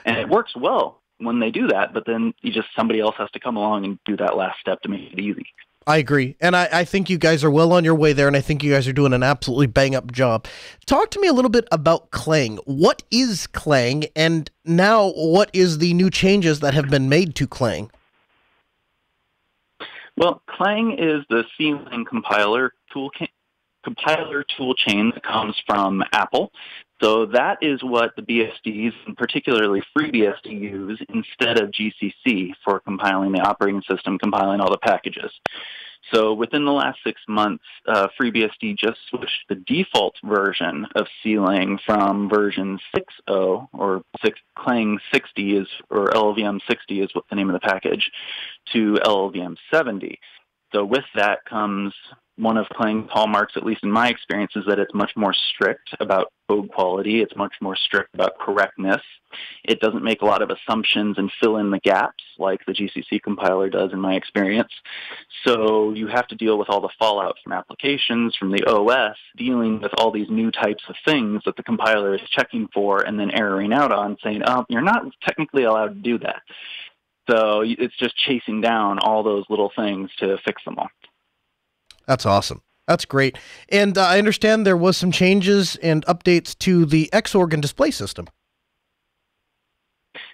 And it works well when they do that, but then somebody else has to come along and do that last step to make it easy. I agree. And I think you guys are well on your way there, and I think you guys are doing an absolutely bang-up job. Talk to me a little bit about Clang. What is Clang, and now what is the new changes that have been made to Clang? Well, Clang is the C-Lang compiler tool chain that comes from Apple. So that is what the BSDs, and particularly FreeBSD, use instead of GCC for compiling the operating system, compiling all the packages. So within the last 6 months, FreeBSD just switched the default version of C-Lang from version 6.0, or Clang 60 or LLVM 60 is what the name of the package, to LLVM 70. So with that comes one of Clang's hallmarks, at least in my experience, is that it's much more strict about code quality. It's much more strict about correctness. It doesn't make a lot of assumptions and fill in the gaps like the GCC compiler does, in my experience. So you have to deal with all the fallout from applications, from the OS, dealing with all these new types of things that the compiler is checking for and then erroring out on, saying, oh, you're not technically allowed to do that. So it's just chasing down all those little things to fix them all. That's awesome. That's great. And I understand there was some changes and updates to the Xorg and display system.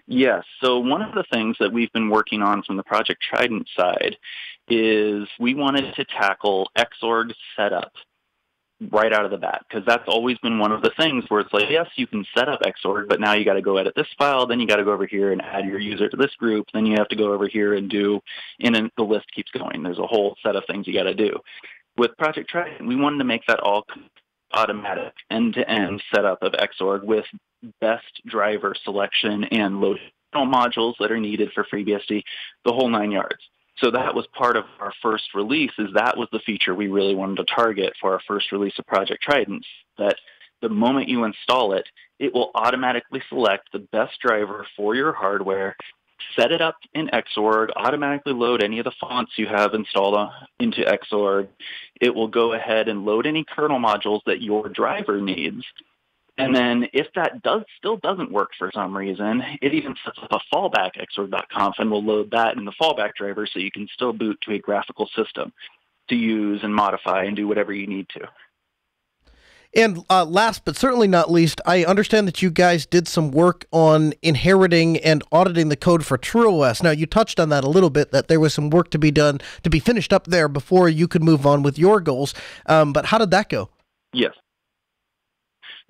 Yes. So one of the things that we've been working on from the Project Trident side is we wanted to tackle Xorg setup right out of the bat, because that's always been one of the things where it's like, yes, you can set up Xorg, but now you got to go edit this file, then you got to go over here and add your user to this group, then you have to go over here and do, and then the list keeps going. There's a whole set of things you got to do. With Project Trident, we wanted to make that all automatic, end-to-end setup of Xorg with best driver selection and load kernel modules that are needed for FreeBSD, the whole 9 yards. So that was part of our first release, is that was the feature we really wanted to target for our first release of Project Trident, that the moment you install it, it will automatically select the best driver for your hardware, set it up in Xorg, automatically load any of the fonts you have installed into Xorg. It will go ahead and load any kernel modules that your driver needs. And then if that still doesn't work for some reason, it even sets up a fallback xorg.conf and will load that in the fallback driver so you can still boot to a graphical system to use and modify and do whatever you need to. And last but certainly not least, I understand that you guys did some work on inheriting and auditing the code for TrueOS. Now, you touched on that a little bit, that there was some work to be done, to be finished up there before you could move on with your goals. But how did that go? Yes.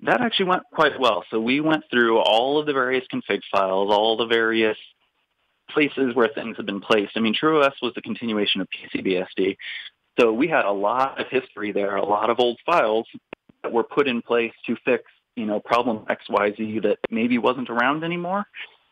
That actually went quite well. So we went through all of the various config files, all the various places where things have been placed. I mean, TrueOS was the continuation of PCBSD. So we had a lot of history there, a lot of old files that were put in place to fix, problem XYZ that maybe wasn't around anymore,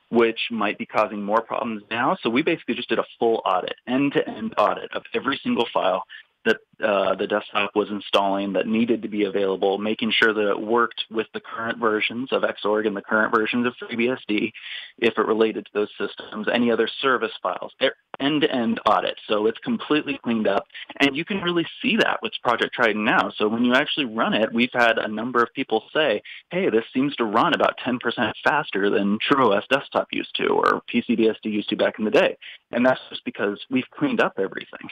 which might be causing more problems now. So we basically just did a full audit, end-to-end audit of every single file that the desktop was installing that needed to be available, making sure that it worked with the current versions of Xorg and the current versions of FreeBSD, if it related to those systems, any other service files. They're end-to-end audit, so it's completely cleaned up, and you can really see that with Project Trident now. So when you actually run it, we've had a number of people say, hey, this seems to run about 10% faster than TrueOS desktop used to, or PCBSD used to back in the day, and that's just because we've cleaned up everything.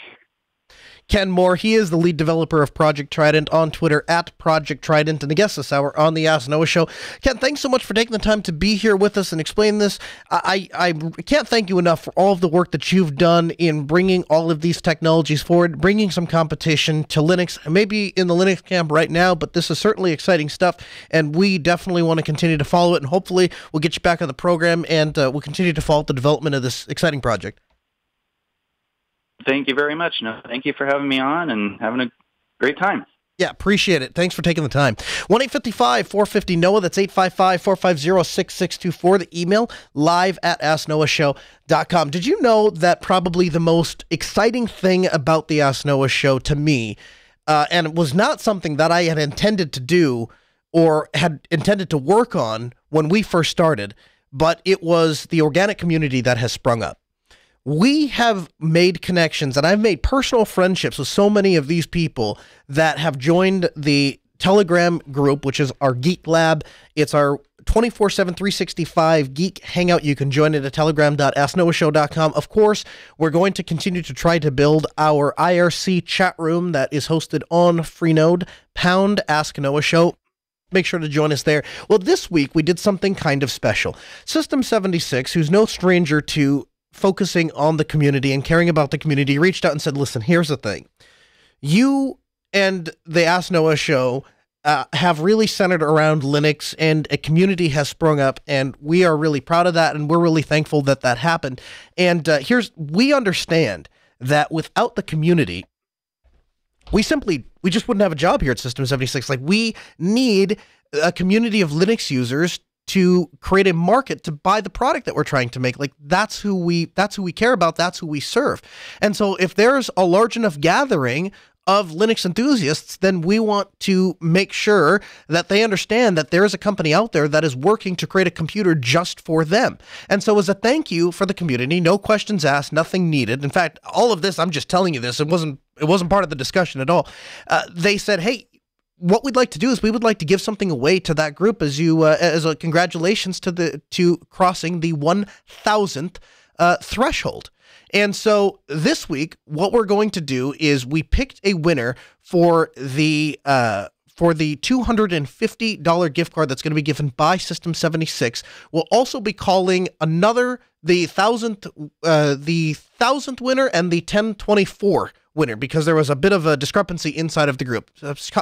Ken Moore, he is the lead developer of Project Trident, on Twitter at Project Trident, and a guest this hour on the Ask Noah Show. Ken, thanks so much for taking the time to be here with us and explain this. I can't thank you enough for all of the work that you've done in bringing all of these technologies forward, bringing some competition to Linux, maybe in the Linux camp right now, but this is certainly exciting stuff, and we definitely want to continue to follow it, and hopefully we'll get you back on the program, and we'll continue to follow the development of this exciting project. Thank you very much. No, thank you for having me on and having a great time. Yeah, appreciate it. Thanks for taking the time. 1-855-450-NOAH. That's 855-450-6624. The email, live@asknoahshow.com. Did you know that probably the most exciting thing about the Ask Noah Show to me, and it was not something that I had intended to do or had intended to work on when we first started, but it was the organic community that has sprung up. We have made connections, and I've made personal friendships with so many of these people that have joined the Telegram group, which is our Geek Lab. It's our 24/7, 365 Geek Hangout. You can join it at telegram.asknoahshow.com. Of course, we're going to continue to try to build our IRC chat room that is hosted on Freenode, #Ask Noah Show. Make sure to join us there. Well, this week we did something kind of special. System 76, who's no stranger to focusing on the community and caring about the community, reached out and said, listen, here's the thing. You and the Ask Noah Show have really centered around Linux, and a community has sprung up, and we are really proud of that, and we're really thankful that that happened. And we understand that without the community, we just wouldn't have a job here at System 76. Like, we need a community of Linux users to create a market to buy the product that we're trying to make. Like, that's who we care about. That's who we serve. And so if there's a large enough gathering of Linux enthusiasts, then we want to make sure that they understand that there is a company out there that is working to create a computer just for them. And so as a thank you for the community, no questions asked, nothing needed. In fact, all of this, I'm just telling you this, it wasn't part of the discussion at all. They said, hey, what we'd like to do is we would like to give something away to that group as a congratulations to crossing the 1,000th threshold. And so this week, what we're going to do is we picked a winner for the $250 gift card that's going to be given by System 76. We'll also be calling the thousandth winner and the 1024 winner, because there was a bit of a discrepancy inside of the group.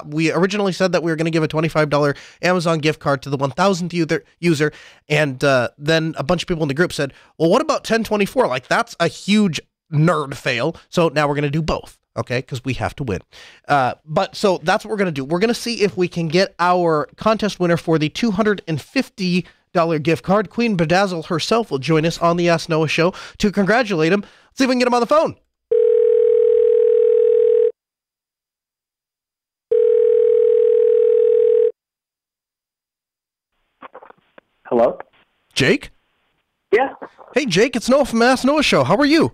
We originally said that we were going to give a $25 Amazon gift card to the 1,000th user, and then a bunch of people in the group said, well, what about 1024? Like, that's a huge nerd fail, so now we're going to do both, okay, because we have to win. But so that's what we're going to do. We're going to see if we can get our contest winner for the $250 gift card. Queen Bedazzle herself will join us on the Ask Noah show to congratulate him. See if we can get him on the phone. Hello? Jake? Yeah, Hey, Jake, it's Noah from Ask Noah show. How are you?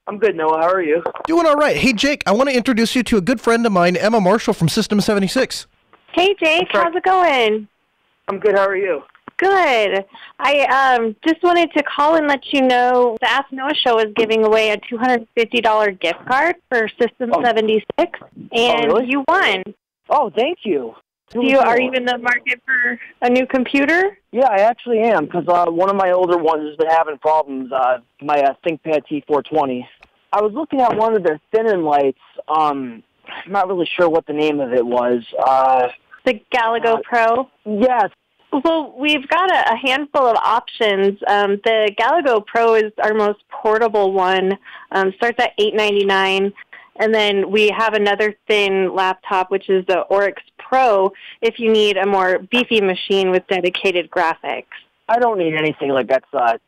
I'm good, Noah. How are you? Doing all right. Hey, Jake, I want to introduce you to a good friend of mine, Emma Marshall from System 76. Hey, Jake. How's it going? I'm good. How are you? Good. I just wanted to call and let you know the Ask Noah show is giving away a $250 gift card for System 76, and really? you won. Oh, thank you. Are you in the market for a new computer? Yeah, I actually am, because one of my older ones has been having problems, my ThinkPad T420. I was looking at one of their thin-in lights. I'm not really sure what the name of it was. The Galago Pro? Yes. Well, we've got a handful of options. The Galago Pro is our most portable one. Starts at $899. And then we have another thin laptop, which is the Oryx Pro, if you need a more beefy machine with dedicated graphics. I don't need anything like that's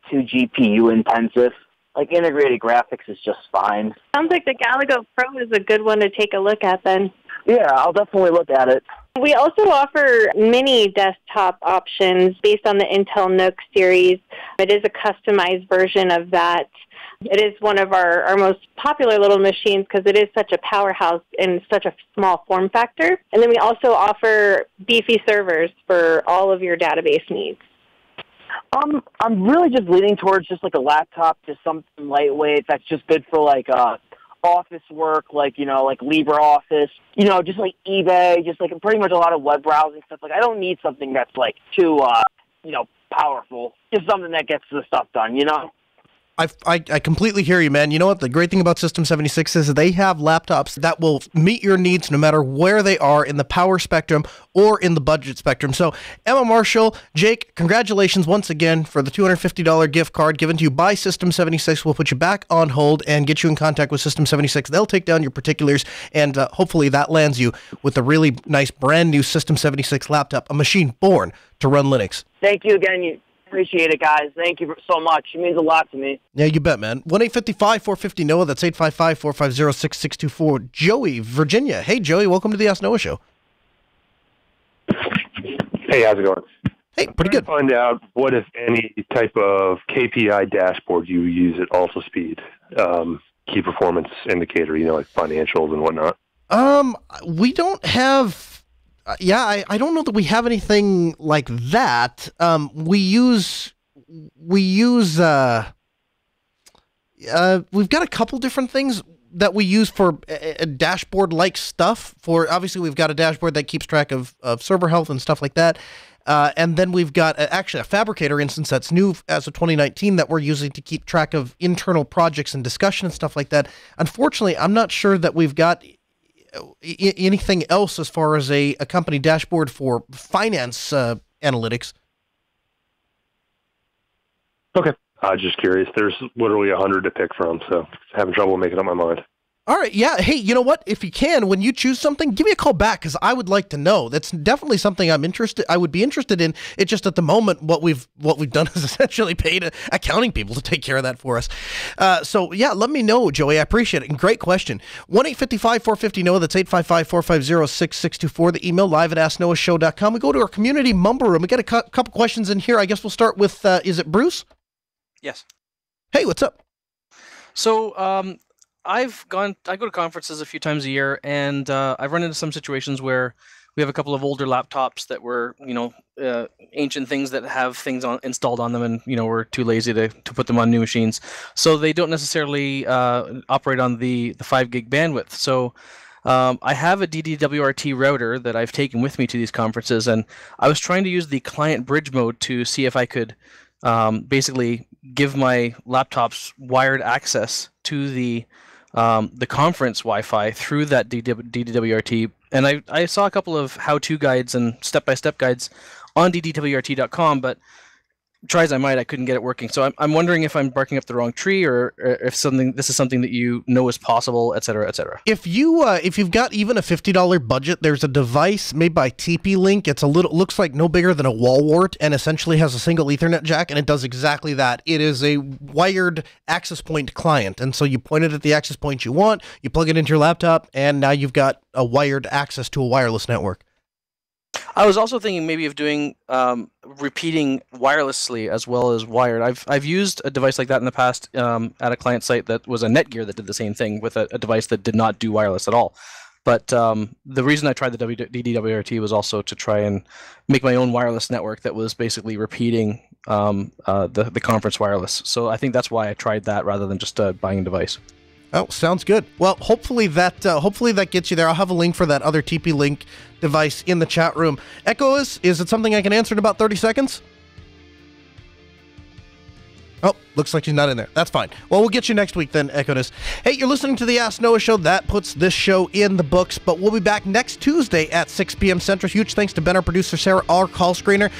too GPU intensive. Like, integrated graphics is just fine. Sounds like the Galago Pro is a good one to take a look at then. Yeah, I'll definitely look at it. We also offer mini desktop options based on the Intel Nook series. It is a customized version of that. It is one of our most popular little machines because it is such a powerhouse in such a small form factor. And then we also offer beefy servers for all of your database needs. I'm really just leaning towards just like a laptop, just something lightweight that's just good for like office work, like, like LibreOffice, just like eBay, just like pretty much a lot of web browsing stuff. Like, I don't need something that's like too, powerful. Just something that gets the stuff done, I completely hear you, man. You know what? The great thing about System 76 is that they have laptops that will meet your needs no matter where they are in the power spectrum or in the budget spectrum. So, Emma Marshall, Jake, congratulations once again for the $250 gift card given to you by System 76. We'll put you back on hold and get you in contact with System 76. They'll take down your particulars, and hopefully that lands you with a really nice brand new System 76 laptop, a machine born to run Linux. Thank you again. Appreciate it, guys. Thank you so much. It means a lot to me. Yeah, you bet, man. 1-855-450-NOAH. That's 855-450-6624. Joey, Virginia. Hey, Joey. Welcome to the Ask Noah show. Hey, how's it going? Hey, pretty good. Find out what, if any, type of KPI dashboard you use at AlsoSpeed, key performance indicator, like financials and whatnot. We don't have... I don't know that we have anything like that. We've got a couple different things that we use for a dashboard-like stuff. Obviously, we've got a dashboard that keeps track of server health and stuff like that. And then we've got actually a Fabricator instance that's new as of 2019 that we're using to keep track of internal projects and discussion and stuff like that. Unfortunately, I'm not sure that we've got anything else as far as a company dashboard for finance analytics. Okay. Just curious. There's literally 100 to pick from, so having trouble making up my mind. All right, yeah. Hey, you know what? If you can, when you choose something, give me a call back because I would like to know. That's definitely something I would be interested in. It's just at the moment what we've done is essentially paid accounting people to take care of that for us. So yeah, let me know, Joey. I appreciate it. And great question. 1-855-450-NOAH. That's 855-450-6624. The email live at AskNoahShow.com. We go to our community mumble room. We got a couple questions in here. I guess we'll start with is it Bruce? Yes. Hey, what's up? So I go to conferences a few times a year, and I've run into some situations where we have a couple of older laptops that were, ancient things that have things installed on them, and we're too lazy to put them on new machines, so they don't necessarily operate on the 5 gig bandwidth. So I have a DDWRT router that I've taken with me to these conferences, and I was trying to use the client bridge mode to see if I could basically give my laptops wired access to the conference Wi-Fi through that DDWRT, and I saw a couple of how-to guides and step-by-step guides on DDWRT.com, but try as I might, I couldn't get it working. So I'm wondering if I'm barking up the wrong tree, or if this is something that you know is possible, et cetera, et cetera. If you've got even a $50 budget, there's a device made by TP-Link. It's looks like no bigger than a wall wart, and essentially has a single Ethernet jack, and it does exactly that. It is a wired access point client, and so you point it at the access point you want, you plug it into your laptop, and now you've got a wired access to a wireless network. I was also thinking maybe of doing repeating wirelessly as well as wired. I've used a device like that in the past at a client site that was a Netgear that did the same thing with a device that did not do wireless at all. But the reason I tried the DDWRT was also to try and make my own wireless network that was basically repeating the conference wireless. So I think that's why I tried that rather than just buying a device. Oh, sounds good. Well, hopefully that gets you there. I'll have a link for that other TP-Link device in the chat room. Echoes, is it something I can answer in about 30 seconds? Oh, looks like she's not in there. That's fine. Well, we'll get you next week then, Echoes. Hey, you're listening to the Ask Noah Show. That puts this show in the books, but we'll be back next Tuesday at 6 p.m. Central. Huge thanks to Ben, our producer, Sarah, our call screener.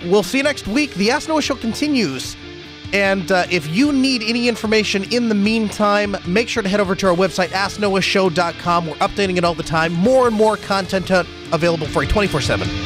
We'll see you next week. The Ask Noah Show continues. And if you need any information in the meantime, make sure to head over to our website, AskNoahShow.com. We're updating it all the time. More and more content available for you 24/7.